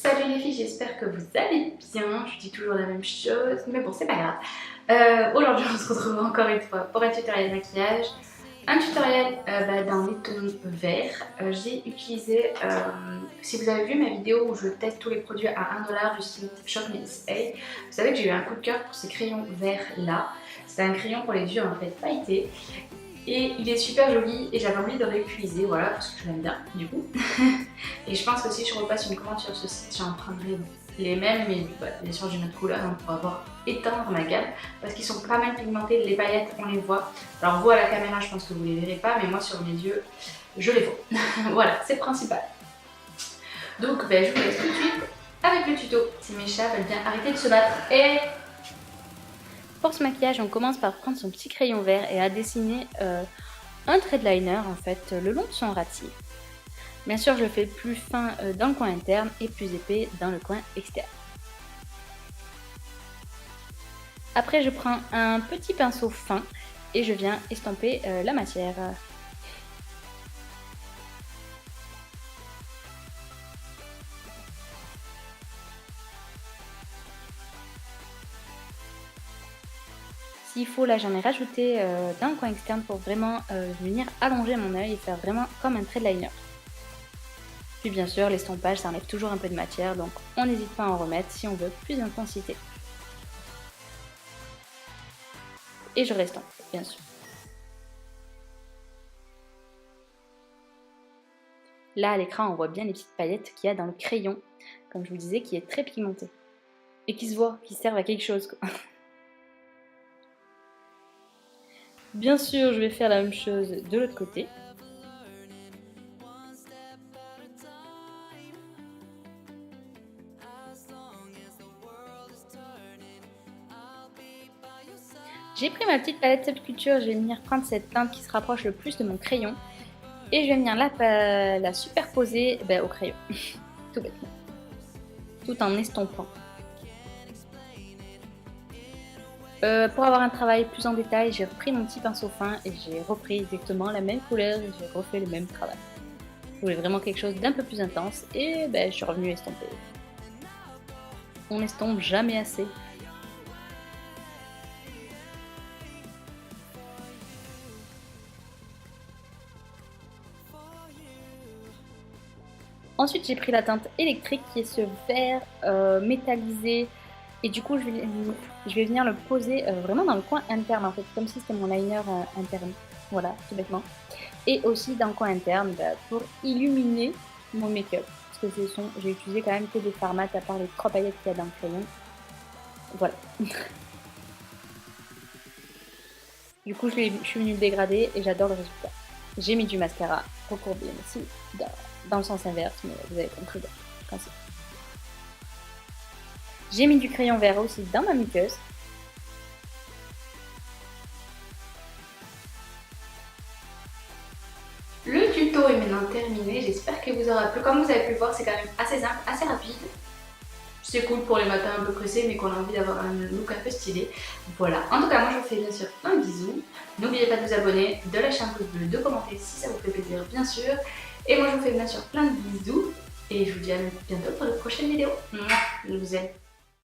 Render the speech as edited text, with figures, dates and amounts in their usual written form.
Salut les filles, j'espère que vous allez bien. Je dis toujours la même chose, mais bon, c'est pas grave. Aujourd'hui, on se retrouve encore une fois pour un tutoriel maquillage. Un tutoriel dans les tons verts. J'ai utilisé, si vous avez vu ma vidéo où je teste tous les produits à 1$ du site Shop Miss A, vous savez que j'ai eu un coup de cœur pour ces crayons verts là. C'est un crayon pour les yeux en fait pailleté. Et il est super joli et j'avais envie de le réutiliser, voilà, parce que je l'aime bien du coup. Et je pense que si je repasse une commande sur ce site, j'en prendrai les mêmes, mais bien sûr d'une autre couleur, hein, pour avoir éteindre ma gamme, parce qu'ils sont pas mal pigmentés, les paillettes on les voit. Alors vous à la caméra je pense que vous les verrez pas, mais moi sur mes yeux, je les vois. Voilà, c'est le principal. Donc je vous laisse tout de suite avec le tuto. Si mes chats veulent bien arrêter de se battre. Et pour ce maquillage, on commence par prendre son petit crayon vert et à dessiner un trait de liner en fait le long de son râtier. Bien sûr, je le fais plus fin dans le coin interne et plus épais dans le coin externe. Après, je prends un petit pinceau fin et je viens estomper la matière. S'il faut, là j'en ai rajouté dans le coin externe pour vraiment venir allonger mon œil et faire vraiment comme un trait de liner. Puis bien sûr, l'estompage, ça enlève toujours un peu de matière, donc on n'hésite pas à en remettre si on veut plus d'intensité. Et je restompe, bien sûr. Là, à l'écran, on voit bien les petites paillettes qu'il y a dans le crayon, comme je vous disais, qui est très pigmenté. Et qui se voit, qui servent à quelque chose, quoi. Bien sûr, je vais faire la même chose de l'autre côté. J'ai pris ma petite palette Subculture, je vais venir prendre cette teinte qui se rapproche le plus de mon crayon et je vais venir la superposer au crayon, tout bêtement, tout en estompant. Pour avoir un travail plus en détail, j'ai repris mon petit pinceau fin et j'ai repris exactement la même couleur et j'ai refait le même travail. Je voulais vraiment quelque chose d'un peu plus intense et je suis revenue estomper. On n'estompe jamais assez. Ensuite, j'ai pris la teinte électrique qui est ce vert métallisé. Et du coup, je vais venir le poser vraiment dans le coin interne, en fait, comme si c'était mon liner interne. Voilà, tout bêtement. Et aussi dans le coin interne pour illuminer mon make-up. Parce que j'ai utilisé quand même que des fards mat à part les 3 paillettes qu'il y a dans le crayon. Voilà. Du coup, je suis venue le dégrader et j'adore le résultat. J'ai mis du mascara recourbé aussi, dans le sens inverse, mais vous avez compris le principe. J'ai mis du crayon vert aussi dans ma muqueuse. Le tuto est maintenant terminé, j'espère qu'il vous aura plu. Comme vous avez pu le voir, c'est quand même assez simple, assez rapide. C'est cool pour les matins un peu pressés mais qu'on a envie d'avoir un look un peu stylé. Voilà, en tout cas moi je vous fais bien sûr un bisou. N'oubliez pas de vous abonner, de lâcher un pouce bleu, de commenter si ça vous fait plaisir bien sûr. Et moi je vous fais bien sûr plein de bisous. Et je vous dis à bientôt pour de prochaines vidéos. Je vous aime.